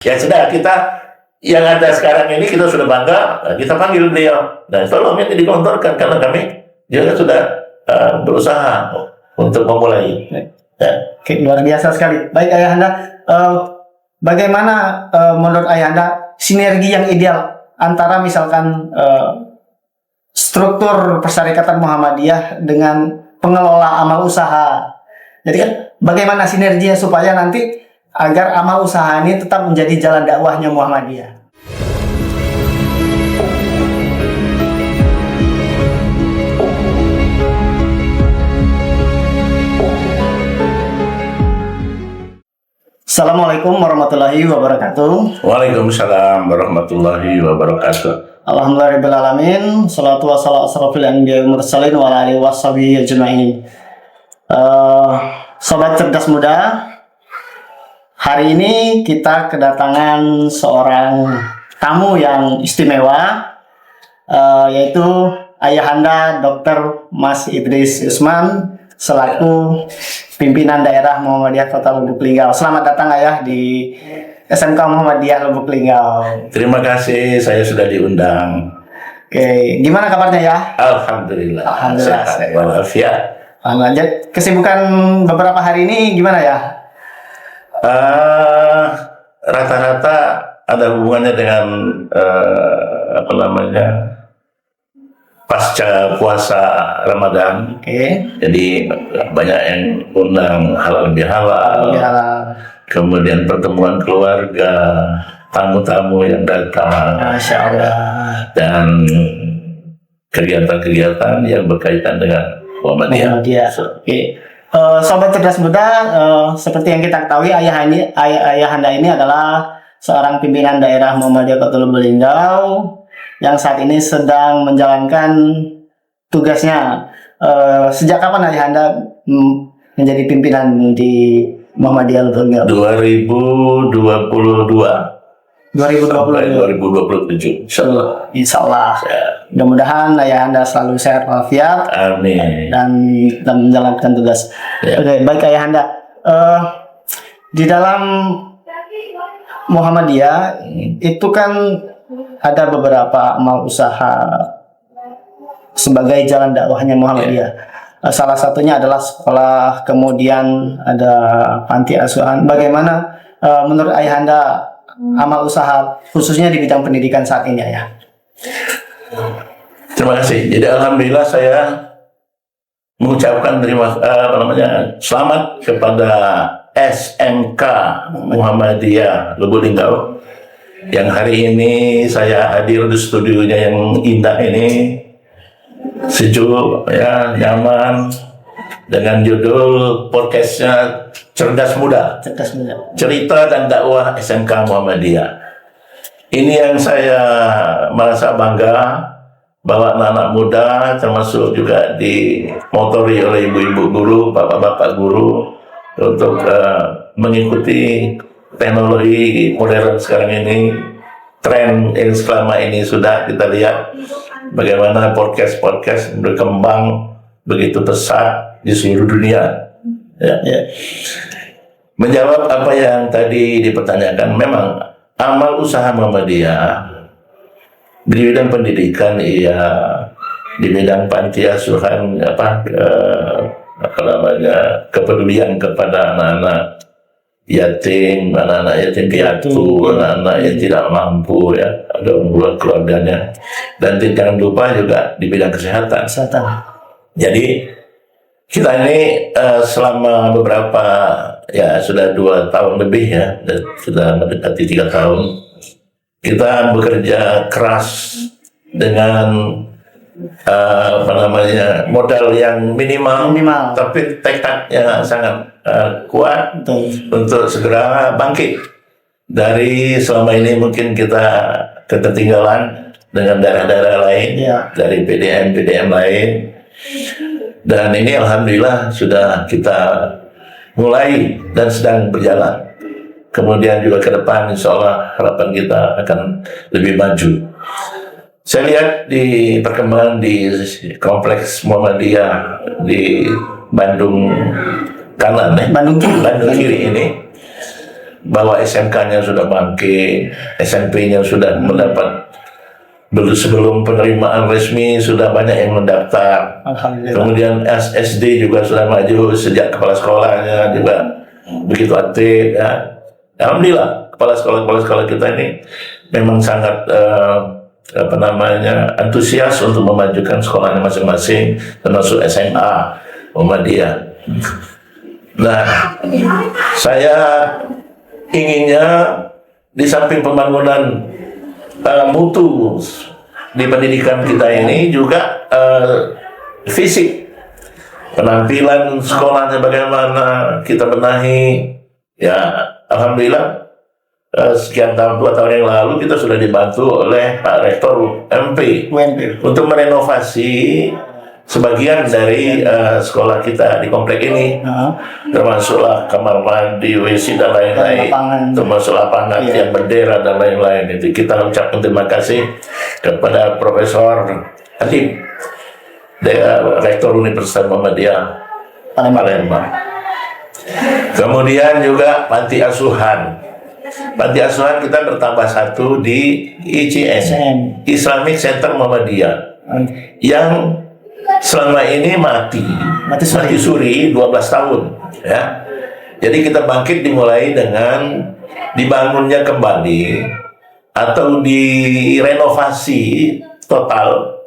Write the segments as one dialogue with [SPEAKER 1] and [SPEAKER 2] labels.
[SPEAKER 1] Ya sudah, kita yang ada sekarang ini kita sudah bangga, kita panggil beliau. Dan tolong ini dikontorkan karena kami juga sudah berusaha untuk memulai. Ya.
[SPEAKER 2] Oke, luar biasa sekali. Baik Ayahanda, bagaimana menurut Ayahanda sinergi yang ideal antara misalkan struktur Persyarikatan Muhammadiyah dengan pengelola amal usaha? Jadi kan bagaimana sinerginya supaya nanti agar amal usaha ini tetap menjadi jalan dakwahnya Muhammadiyah? Assalamualaikum warahmatullahi wabarakatuh.
[SPEAKER 1] Waalaikumsalam warahmatullahi wabarakatuh.
[SPEAKER 2] Alhamdulillahirabbil alamin. Shalatu wassalamu ala asrofil anbiya'i wal mursalin wa ala alihi washabihi ajmain. Sobat cerdas muda, hari ini kita kedatangan seorang tamu yang istimewa, yaitu Ayahanda Dr. Mas Idris Usman selaku pimpinan daerah Muhammadiyah Kota Lubuk Linggau. Selamat datang Ayah di SMK Muhammadiyah Lubuk Linggau.
[SPEAKER 1] Terima kasih, saya sudah diundang.
[SPEAKER 2] Oke, gimana kabarnya ya?
[SPEAKER 1] Alhamdulillah.
[SPEAKER 2] Alhamdulillah.
[SPEAKER 1] Sehat walafiat.
[SPEAKER 2] Lanjut, kesibukan beberapa hari ini gimana ya?
[SPEAKER 1] Rata-rata ada hubungannya dengan pasca puasa Ramadan.
[SPEAKER 2] Oke.
[SPEAKER 1] Jadi banyak yang undang halal bihalal. Kemudian pertemuan keluarga, tamu-tamu yang datang.
[SPEAKER 2] Masya Allah.
[SPEAKER 1] Dan kegiatan-kegiatan yang berkaitan dengan Muhammadiyah.
[SPEAKER 2] Oke. Sobat cerdas muda, seperti yang kita ketahui, Ayahanda ini adalah seorang pimpinan daerah Muhammadiyah Kota Lubuk Linggau yang saat ini sedang menjalankan tugasnya. Sejak kapan Ayahanda menjadi pimpinan di Muhammadiyah Lubuk Linggau?
[SPEAKER 1] 2022 sampai 2027.
[SPEAKER 2] Insyaallah. Mudah-mudahan Ayahanda selalu sehat walafiat.
[SPEAKER 1] Amin.
[SPEAKER 2] Dan menjalankan tugas.
[SPEAKER 1] Ya.
[SPEAKER 2] Oke, baik Ayahanda. Di dalam Muhammadiyah itu kan ada beberapa amal usaha sebagai jalan dakwahnya Muhammadiyah. Salah satunya adalah sekolah, kemudian ada panti asuhan. Bagaimana menurut Ayahanda amal usaha khususnya di bidang pendidikan saat ini ya?
[SPEAKER 1] Terima kasih. Jadi alhamdulillah saya mengucapkan selamat kepada SMK Muhammadiyah Lubuk Linggau yang hari ini saya hadir di studionya yang indah ini, sejuk ya, nyaman, dengan judul podcastnya Cerdas Muda.
[SPEAKER 2] Cerdas muda.
[SPEAKER 1] Cerita dan dakwah SMK Muhammadiyah. Ini yang saya merasa bangga bahwa anak-anak muda termasuk juga dimotori oleh ibu-ibu guru, bapak-bapak guru untuk mengikuti teknologi modern sekarang ini, tren yang selama ini sudah kita lihat bagaimana podcast berkembang begitu pesat di seluruh dunia. Ya. Menjawab apa yang tadi dipertanyakan, memang amal usaha Muhammadiyah di bidang pendidikan, di bidang panti asuhan, kepedulian kepada anak-anak yatim, anak-anak yatim piatu, anak-anak yang tidak mampu ya, ada keluarganya, dan jangan lupa juga di bidang kesehatan. Jadi kita ini selama beberapa sudah 2 tahun lebih ya, sudah mendekati 3 tahun, kita bekerja keras dengan modal yang minimal, tapi tekadnya sangat kuat untuk segera bangkit dari selama ini mungkin kita ketertinggalan dengan daerah-daerah lain, dari PDM lain, dan ini alhamdulillah sudah kita mulai dan sedang berjalan. Kemudian juga ke depan insya Allah harapan kita akan lebih maju. Saya lihat di perkembangan di kompleks Muhammadiyah di Bandung Kanan, Bandung Kiri ini bahwa SMK-nya sudah bangkit, SMP-nya sudah mendapat, sebelum penerimaan resmi sudah banyak yang mendaftar.
[SPEAKER 2] Alhamdulillah.
[SPEAKER 1] Kemudian SD juga sudah maju sejak kepala sekolahnya juga begitu aktif. Ya. Alhamdulillah kepala sekolah kita ini memang sangat antusias untuk memajukan sekolahnya masing-masing, termasuk SMA Muhammadiyah. Nah, saya inginnya di samping pembangunan mutu di pendidikan kita ini juga fisik, penampilan sekolahnya bagaimana kita benahi. Ya, alhamdulillah sekian tahun, 2 tahun yang lalu kita sudah dibantu oleh Pak Rektor UMP untuk merenovasi sebagian dari sekolah kita di komplek ini, termasuklah kamar mandi, WC dan lain-lain, termasuk lapangan yang bendera dan lain-lain. Itu kita ucapkan terima kasih kepada Profesor Adib, Rektor Universitas Muhammadiyah Palembang. Kemudian juga panti asuhan. Panti asuhan kita bertambah 1 di ICN, Islamic Center Muhammadiyah, yang selama ini mati suri 12 tahun. Ya. Jadi kita bangkit dimulai dengan dibangunnya kembali atau direnovasi total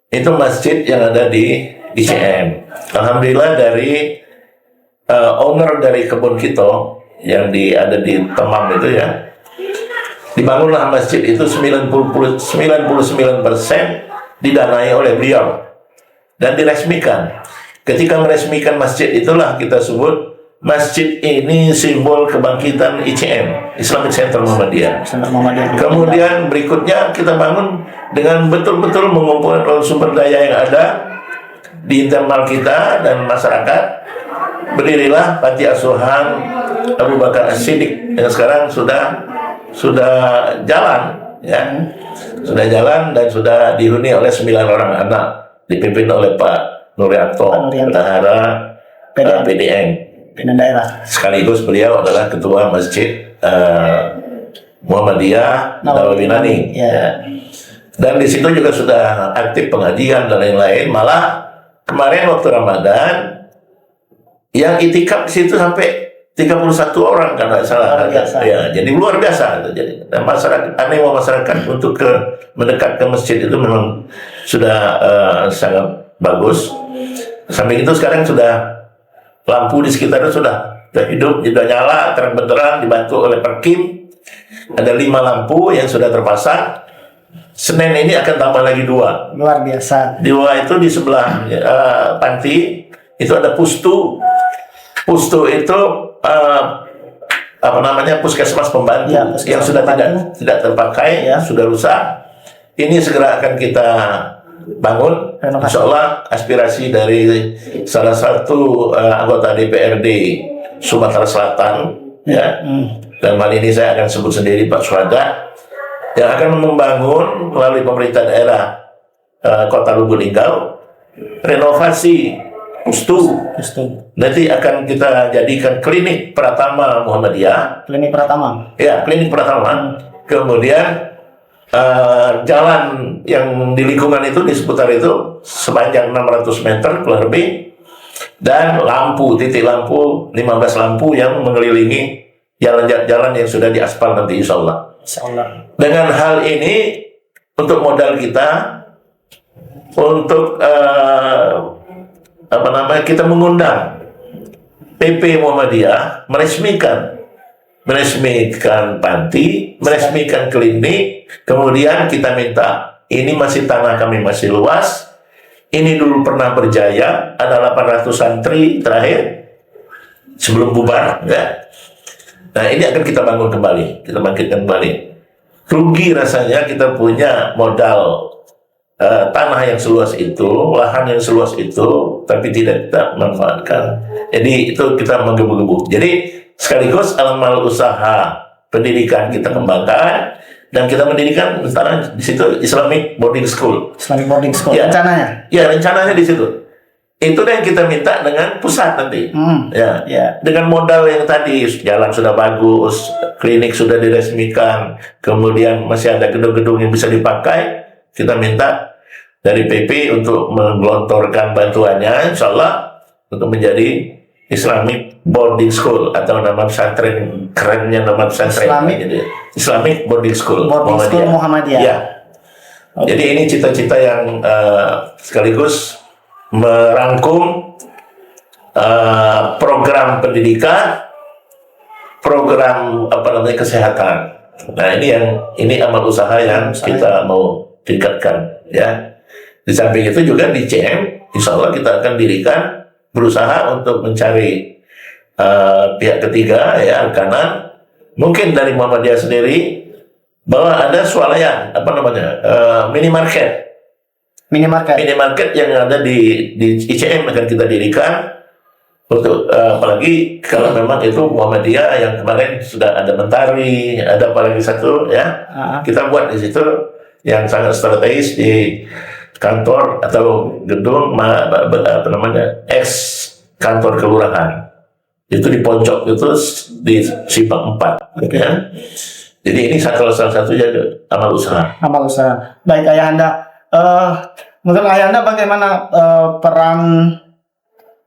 [SPEAKER 1] itu masjid yang ada di ICN. Alhamdulillah dari owner dari kebun kita yang ada di Temam itu ya, dibangunlah masjid itu 99% didanai oleh beliau dan diresmikan. Ketika meresmikan masjid itulah kita sebut masjid ini simbol kebangkitan ICM, Islamic Center Muhammadiyah. Kemudian berikutnya kita bangun dengan betul-betul mengumpulkan sumber daya yang ada di internal kita dan masyarakat. Berdirilah panti asuhan Abu Bakar As-Siddiq yang sekarang sudah jalan, ya, sudah jalan dan sudah dihuni oleh 9 orang anak, dipimpin oleh Pak Nurianto, bendahara PDN daerah. Sekaligus beliau adalah ketua Masjid Muhammadiyah Nawabinani. Ya. Dan di situ juga sudah aktif pengajian dan lain-lain. Malah kemarin waktu Ramadan yang itikaf di situ sampai 31 orang kalau nggak salah. Ya, jadi luar biasa. Jadi masyarakat, animo masyarakat untuk mendekat ke masjid itu memang sudah sangat bagus. Sampai itu sekarang sudah lampu di sekitarnya sudah hidup, sudah nyala, terang benderang, dibantu oleh Perkim. Ada 5 lampu yang sudah terpasang. Senin ini akan tambah lagi 2.
[SPEAKER 2] Luar biasa.
[SPEAKER 1] 2 itu di sebelah panti itu ada pustu. Pustu itu puskesmas pembantu yang sudah tidak terpakai, sudah rusak. Ini segera akan kita bangun. Insya Allah aspirasi dari salah satu anggota DPRD Sumatera Selatan, ya. Dan hal ini saya akan sebut sendiri Pak Suhada, yang akan membangun melalui pemerintah daerah Kota Lubuk Linggau renovasi pustu. Nanti akan kita jadikan klinik Pratama Muhammadiyah.
[SPEAKER 2] Klinik Pratama.
[SPEAKER 1] Ya, klinik Pratama. Kemudian jalan yang di lingkungan itu, di seputar itu sepanjang 600 meter kurang lebih, dan titik lampu 15 lampu yang mengelilingi jalan-jalan yang sudah diaspal nanti insya Allah. Dengan hal ini untuk modal kita untuk kita mengundang PP Muhammadiyah meresmikan panti, meresmikan klinik. Kemudian kita minta, ini masih tanah kami masih luas, ini dulu pernah berjaya, ada 800 santri terakhir sebelum bubar, ya. Nah ini akan kita bangun kembali, kita bangkitkan kembali. Rugi rasanya kita punya modal tanah yang seluas itu, lahan yang seluas itu, tapi tidak kita manfaatkan. Jadi itu kita menggebu-gebu. Jadi sekaligus amal usaha pendidikan kita kembangkan, dan kita mendirikan di situ Islamic Boarding School.
[SPEAKER 2] Islamic Boarding School. Ya. Rencananya?
[SPEAKER 1] Ya, rencananya di situ. itu yang kita minta dengan pusat nanti. Ya,
[SPEAKER 2] Ya.
[SPEAKER 1] dengan modal yang tadi, jalan sudah bagus, klinik sudah diresmikan, kemudian masih ada gedung-gedung yang bisa dipakai, kita minta dari PP untuk menggelontorkan bantuannya, insya Allah untuk menjadi Islamic Boarding School, atau nama pesantren kerennya, nama pesantren Islamic Boarding School
[SPEAKER 2] Muhammadiyah.
[SPEAKER 1] Ya. Jadi ini cita-cita yang sekaligus merangkum program pendidikan, program kesehatan. Nah, ini amal usaha yang kita mau tingkatkan, ya. Di samping itu juga di CM, insya Allah kita akan dirikan, berusaha untuk mencari pihak ketiga, ya, kanan, mungkin dari Muhammadiyah sendiri, bahwa ada swalayan, minimarket yang ada di ICM akan kita dirikan untuk apalagi kalau memang itu Muhammadiyah yang kemarin sudah ada Mentari, ada apalagi satu, ya, kita buat di situ yang sangat strategis di kantor atau gedung ex kantor kelurahan, itu di Poncok, itu di Simpang 4, ya. Jadi ini salah satu amal usaha.
[SPEAKER 2] Baik, Ayahanda. Menurut Ayahanda bagaimana peran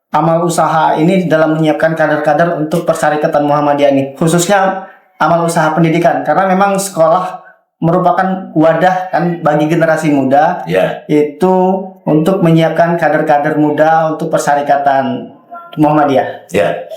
[SPEAKER 2] amal usaha ini dalam menyiapkan kader-kader untuk Persyarikatan Muhammadiyah ini, khususnya amal usaha pendidikan, karena memang sekolah merupakan wadah kan bagi generasi muda, itu untuk menyiapkan kader-kader muda untuk Persyarikatan Muhammadiyah.
[SPEAKER 1] Ya.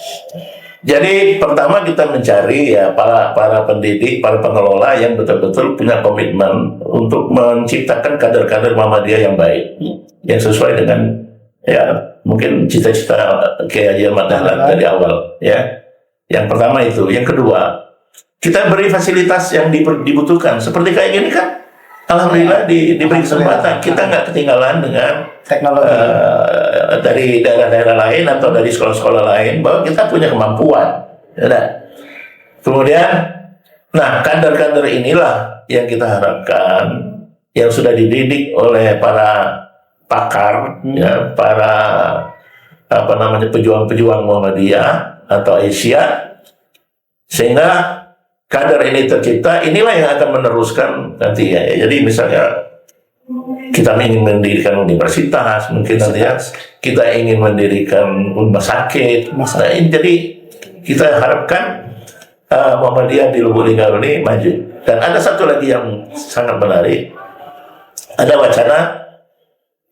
[SPEAKER 1] Jadi pertama kita mencari, ya, para pendidik, para pengelola yang betul-betul punya komitmen untuk menciptakan kader-kader Muhammadiyah yang baik, yang sesuai dengan, ya, mungkin cita-cita Kiai Haji Ahmad Dahlan dari awal, ya. Yang pertama itu. Yang kedua, kita beri fasilitas yang dibutuhkan. Seperti kayak gini kan, alhamdulillah diberi kesempatan. Kita nggak ketinggalan dengan
[SPEAKER 2] teknologi
[SPEAKER 1] dari daerah-daerah lain atau dari sekolah-sekolah lain, bahwa kita punya kemampuan. Ya. Kemudian, nah, kader-kader inilah yang kita harapkan, yang sudah dididik oleh para pakar, ya, para pejuang-pejuang Muhammadiyah atau Asia, sehingga kader ini tercipta. Inilah yang akan meneruskan nanti, ya. Jadi misalnya kita ingin mendirikan universitas, mungkin nanti, ya, kita ingin mendirikan rumah sakit. Nah, jadi kita harapkan Muhammadiyah di Lubuk Linggau ini maju. Dan ada satu lagi yang sangat menarik, ada wacana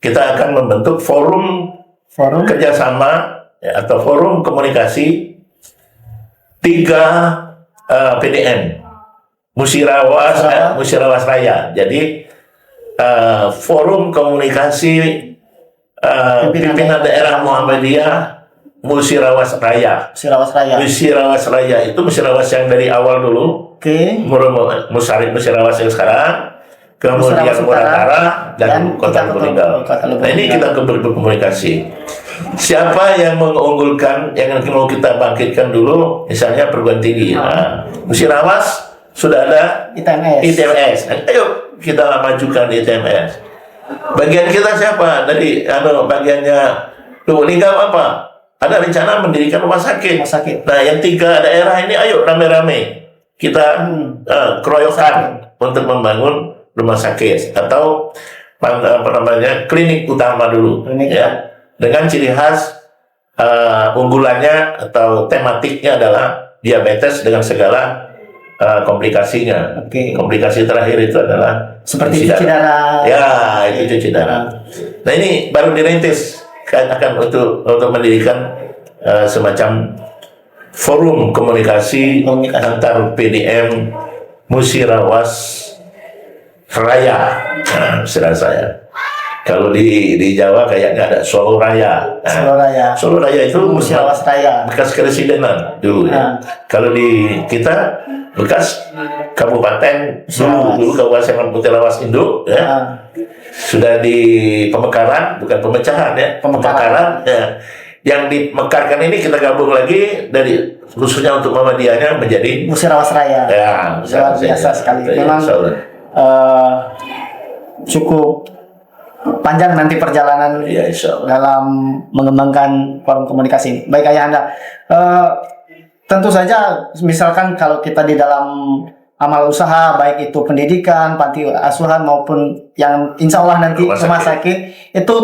[SPEAKER 1] kita akan membentuk forum kerjasama, ya, atau forum komunikasi 3 PDM, Musirawas Raya. Jadi forum komunikasi pimpinan daerah Muhammadiyah Musirawas Raya. Itu Musirawas yang dari awal dulu, Musirawas yang sekarang, kemudian Muratara dan Kota Lubuk Linggau. Nah, ini kita berkomunikasi. Siapa yang mengunggulkan, yang mau kita bangkitkan dulu, misalnya perguruan tinggi. Nah, Musirawas sudah ada ITMS. Ayo kita majukan ITMS. Bagian kita siapa? Dari bagiannya Lubuk Linggau apa? Ada rencana mendirikan rumah sakit. Nah, yang 3 daerah ini, ayo rame-rame kita keroyokan untuk membangun rumah sakit atau klinik utama dulu, ya, dengan ciri khas unggulannya atau tematiknya adalah diabetes dengan segala komplikasinya. Komplikasi terakhir itu adalah
[SPEAKER 2] seperti cuci darah.
[SPEAKER 1] Ya, itu cuci darah. Nah, ini baru dirintis, akan untuk mendirikan semacam forum komunikasi antar PDM Musirawas Raya. Nah, istilah saya. Kalau di Jawa kayaknya ada Solo Raya. Solo Raya itu
[SPEAKER 2] Musirawas Raya,
[SPEAKER 1] bekas keresidenan dulu, ya. Kalau di kita bekas kabupaten dulu Kabupaten Musirawas Induk, ya. Sudah di pemekaran, bukan pemecahan, ya. Pemekaran, ya. Yang dimekarkan ini kita gabung lagi dari khususnya untuk Muhammadiyahnya menjadi
[SPEAKER 2] Musirawas Raya.
[SPEAKER 1] Ya,
[SPEAKER 2] luar biasa sekali. Memang cukup panjang nanti perjalanan
[SPEAKER 1] Ya, insya Allah.
[SPEAKER 2] dalam mengembangkan forum komunikasi ini. Baik Ayahanda, tentu saja misalkan kalau kita di dalam amal usaha, baik itu pendidikan, panti asuhan maupun yang insya Allah nanti rumah sakit, itu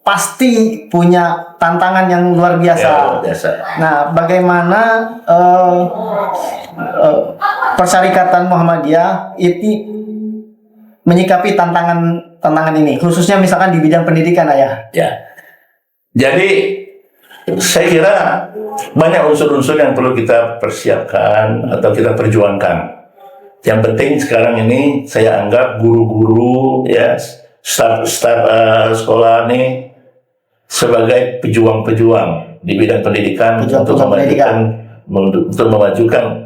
[SPEAKER 2] pasti punya tantangan yang luar biasa.
[SPEAKER 1] Ya, luar biasa.
[SPEAKER 2] Nah, bagaimana Persyarikatan Muhammadiyah itu menyikapi tantangan ini, khususnya misalkan di bidang pendidikan, Ayah?
[SPEAKER 1] Ya. Jadi saya kira banyak unsur-unsur yang perlu kita persiapkan atau kita perjuangkan. Yang penting sekarang ini saya anggap guru-guru, ya, staf sekolah ini sebagai pejuang-pejuang di bidang pendidikan untuk memajukan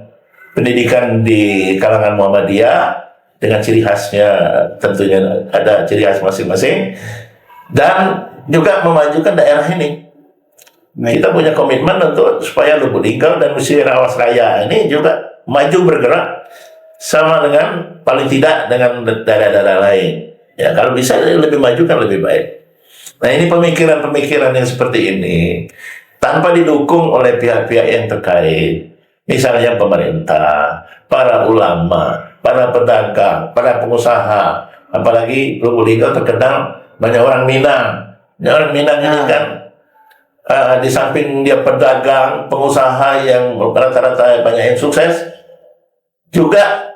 [SPEAKER 1] pendidikan di kalangan Muhammadiyah dengan ciri khasnya, tentunya ada ciri khas masing-masing, dan juga memajukan daerah ini. Kita punya komitmen untuk supaya Lubuk Linggau dan Musir Awas Raya ini juga maju bergerak sama dengan paling tidak dengan daerah-daerah lain. Ya, kalau bisa lebih maju kan lebih baik. Nah, ini pemikiran-pemikiran yang seperti ini tanpa didukung oleh pihak-pihak yang terkait, misalnya pemerintah, para ulama, para pedagang, para pengusaha, apalagi Lubuk Linggau terkenal banyak orang Minang. Orang Minang ini kan di samping dia pedagang, pengusaha yang rata-rata banyak yang sukses, juga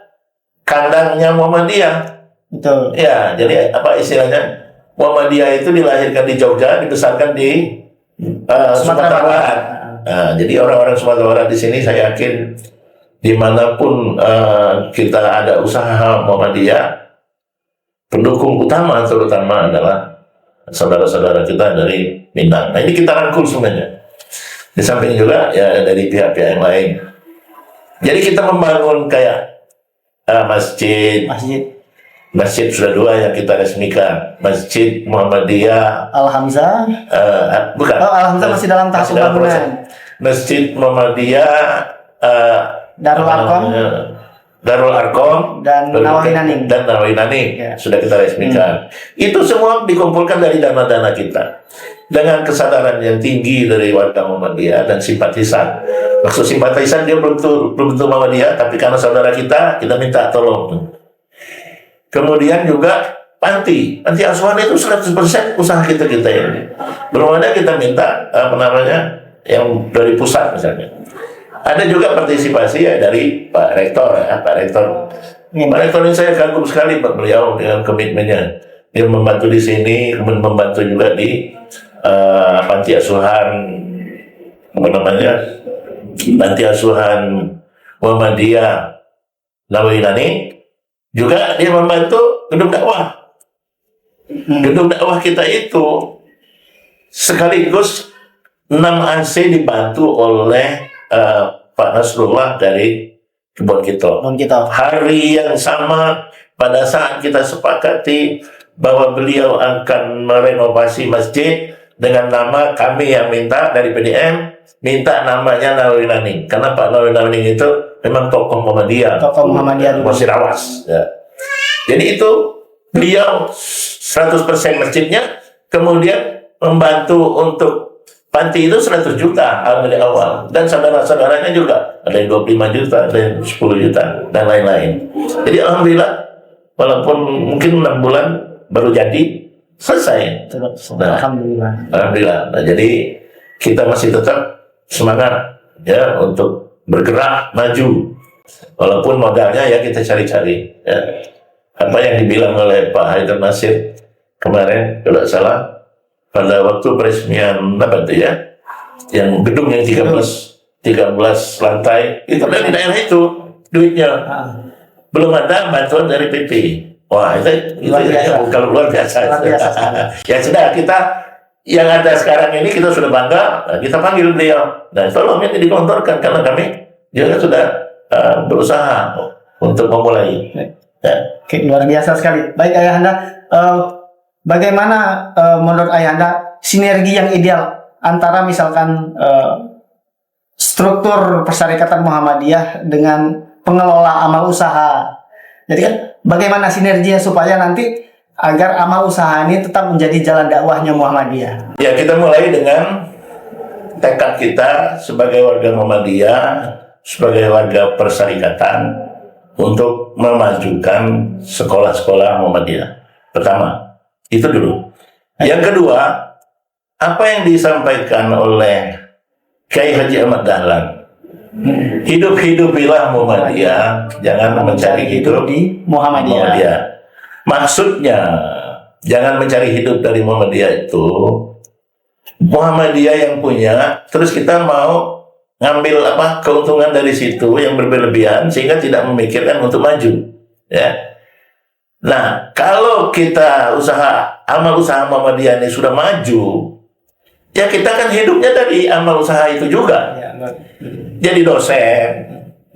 [SPEAKER 1] kandangnya Muhammadiyah.
[SPEAKER 2] Betul.
[SPEAKER 1] Ya, jadi apa istilahnya? Muhammadiyah itu dilahirkan di Jogja, dibesarkan di Sumatera Barat. Nah, jadi orang-orang Sumatera Barat di sini saya yakin dimanapun kita ada usaha Muhammadiyah, pendukung utama terutama adalah saudara-saudara kita dari Minang. Nah, ini kita rangkul semuanya. Di samping juga ya dari pihak-pihak yang lain. Jadi kita membangun kayak masjid sudah 2 yang kita resmikan. Masjid Muhammadiyah
[SPEAKER 2] Al-Hamzah.
[SPEAKER 1] Bukan.
[SPEAKER 2] Al-Hamzah masih dalam tahap pembangunan.
[SPEAKER 1] Masjid Muhammadiyah Darul Arkom
[SPEAKER 2] dan Nawawi Naning
[SPEAKER 1] ya, sudah kita resmikan. Itu semua dikumpulkan dari dana-dana kita dengan kesadaran yang tinggi dari warga Muhammadiyah dan simpatisan. Maksud simpatisan dia belum tentu Muhammadiyah, tapi karena saudara kita minta tolong. Kemudian juga panti asuhan itu 100% usaha kita ini. Belum ada kita minta yang dari pusat misalnya. Ada juga partisipasi ya dari Pak Rektor ya, Pak Rektor ini saya kagum sekali Pak beliau dengan komitmennya. Dia membantu di sini, kemudian membantu juga di panti asuhan panti asuhan Muhammadiyah Nawawi Naning. Juga dia membantu gedung dakwah. Gedung dakwah kita itu sekaligus 6 AC dibantu oleh Pak Nasrullah dari Kebon Kito. Hari yang sama pada saat kita sepakati bahwa beliau akan merenovasi masjid dengan nama, kami yang minta dari PDM, minta namanya Nawawi Naning. Karena Pak Nawawi Naning itu memang tokoh Muhammadiyah. Musir Awas. Ya. Jadi itu beliau 100% masjidnya, kemudian membantu untuk panti itu 100 juta dari awal, dan saudara-saudaranya juga ada yang 25 juta, ada yang 10 juta dan lain-lain. Jadi alhamdulillah walaupun mungkin 6 bulan baru jadi selesai. Nah, alhamdulillah. Nah, jadi kita masih tetap semangat ya untuk bergerak maju, walaupun modalnya ya kita cari-cari. Ya. Apa yang dibilang oleh Pak Haidar Nasir kemarin, kalau tidak salah, pada waktu peresmian apa itu ya, yang gedung yang 13 lantai itu dari daerah itu duitnya, belum ada bantuan dari PP. Wah itu kalau luar biasa. Ya sudah, kita yang ada sekarang ini kita sudah bangga, kita panggil beliau. Nah tolong ini dikontorkan karena kami juga sudah berusaha untuk memulai. Ya.
[SPEAKER 2] Oke, luar biasa sekali. Baik Ayahanda, bagaimana menurut Ayahanda sinergi yang ideal antara misalkan struktur Persyarikatan Muhammadiyah dengan pengelola amal usaha? Jadi kan bagaimana sinerginya supaya nanti agar amal usaha ini tetap menjadi jalan dakwahnya Muhammadiyah?
[SPEAKER 1] Ya, kita mulai dengan tekad kita sebagai warga Muhammadiyah, sebagai warga persyarikatan untuk memajukan sekolah-sekolah Muhammadiyah. Pertama, itu dulu. Yang kedua, apa yang disampaikan oleh Kiai Haji Ahmad Dahlan, hidup-hidupilah Muhammadiyah, jangan mencari hidup
[SPEAKER 2] di Muhammadiyah.
[SPEAKER 1] Maksudnya, jangan mencari hidup dari Muhammadiyah itu Muhammadiyah yang punya, terus kita mau ngambil keuntungan dari situ yang berlebihan sehingga tidak memikirkan untuk maju, ya. Nah, kalau kita amal usaha Muhammadiyah ini sudah maju, ya kita kan hidupnya dari amal usaha itu juga. Jadi dosen,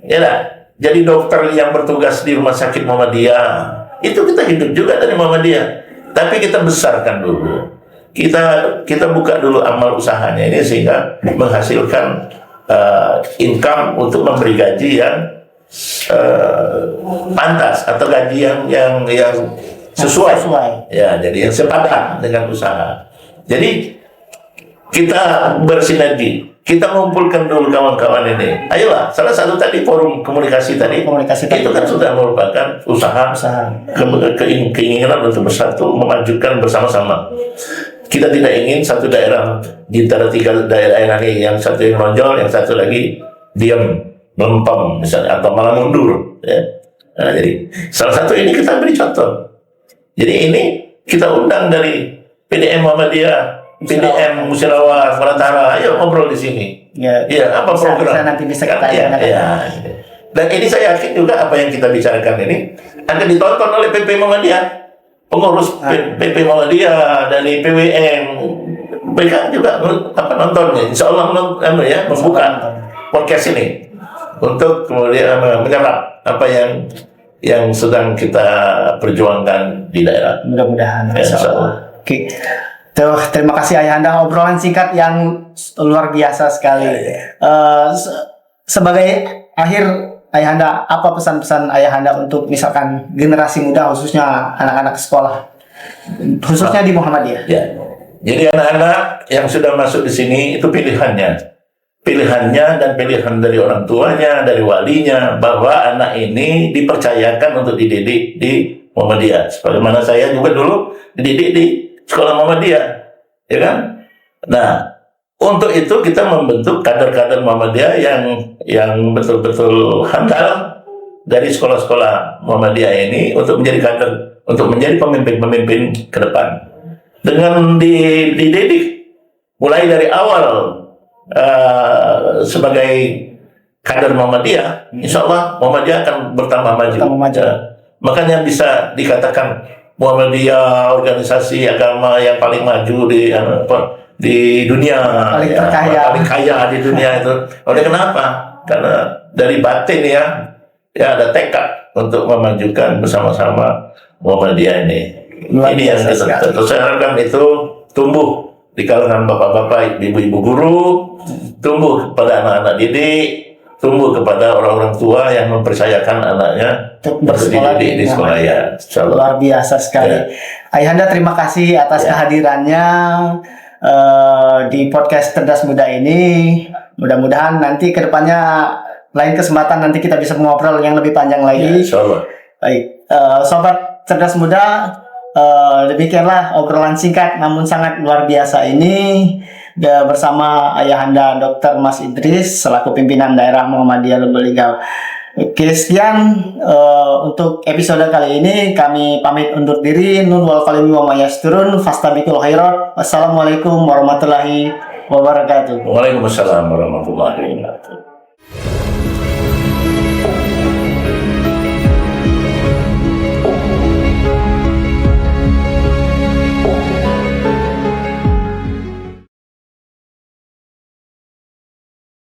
[SPEAKER 1] ya lah. Jadi dokter yang bertugas di rumah sakit Muhammadiyah, itu kita hidup juga dari Muhammadiyah. Tapi kita besarkan dulu. Kita buka dulu amal usahanya ini sehingga menghasilkan income untuk memberi gaji yang pantas atau gaji yang sesuai. Ya, jadi yang sepadan dengan usaha. Jadi kita bersinergi. Kita ngumpulkan dulu kawan-kawan ini. Ayolah, salah satu tadi forum komunikasi tadi itu kan sudah merupakan usaha. Keinginan untuk bersatu, memajukan bersama-sama. Kita tidak ingin satu daerah di antara 3 daerah ini, yang satu yang menonjol, yang satu lagi diam, melempem misalnya, atau malah mundur. Ya. Nah, jadi salah satu ini kita beri contoh. Jadi ini kita undang dari PDM Muhammadiyah, PDM Musyawarah Perantara, ayo ngobrol di sini.
[SPEAKER 2] Ya,
[SPEAKER 1] apa program?
[SPEAKER 2] Nanti bisa kita
[SPEAKER 1] Dan ini saya yakin juga apa yang kita bicarakan ini akan ditonton oleh PP Muhammadiyah, pengurus PP Muhammadiyah dari PWN, mereka juga nontonnya. Insya Allah membuka podcast ini untuk kemudian menyerap apa yang sedang kita perjuangkan di daerah.
[SPEAKER 2] Mudah-mudahan. Insya Allah. Oke. Terima kasih Ayahanda, obrolan singkat yang luar biasa sekali. Sebagai akhir, Ayahanda, apa pesan-pesan Ayahanda untuk misalkan generasi muda, khususnya anak-anak sekolah, khususnya di Muhammadiyah?
[SPEAKER 1] Ya. Jadi anak-anak yang sudah masuk di sini itu pilihannya dan pilihan dari orang tuanya, dari walinya, bahwa anak ini dipercayakan untuk dididik di Muhammadiyah. Sebagaimana saya juga dulu dididik di sekolah Muhammadiyah, ya kan? Nah, untuk itu kita membentuk kader-kader Muhammadiyah yang betul-betul handal dari sekolah-sekolah Muhammadiyah ini untuk menjadi kader, untuk menjadi pemimpin-pemimpin ke depan. Dengan dididik mulai dari awal sebagai kader Muhammadiyah, insya Allah Muhammadiyah akan bertambah maju. Makanya bisa dikatakan Muhammadiyah organisasi agama yang paling maju di dunia, paling kaya di dunia itu. Oleh kenapa? Karena dari batin ya ada tekad untuk memajukan bersama-sama Muhammadiyah ini. Ini yang kita harapkan itu tumbuh di kalangan bapak-bapak, ibu-ibu guru, tumbuh kepada anak-anak didik, tumbuh kepada orang-orang tua yang mempercayakan anaknya bersekolah di sekolah ya.
[SPEAKER 2] Luar biasa sekali. Ya. Ayahanda, terima kasih atas kehadirannya di podcast Cerdas Muda ini. Mudah-mudahan nanti kedepannya lain kesempatan nanti kita bisa mengobrol yang lebih panjang lagi.
[SPEAKER 1] Ya, insyaallah.
[SPEAKER 2] Baik, sobat Cerdas Muda, demikianlah obrolan singkat namun sangat luar biasa ini bersama Ayahanda Dr. Mas Idris selaku pimpinan daerah Muhammadiyah Lubuk-Linggau. Oke, sekian untuk episode kali ini. Kami pamit undur diri. Nun wal qalami wa mayasturun fastabiqul khairat. Wassalamualaikum warahmatullahi wabarakatuh.
[SPEAKER 1] Waalaikumsalam warahmatullahi wabarakatuh.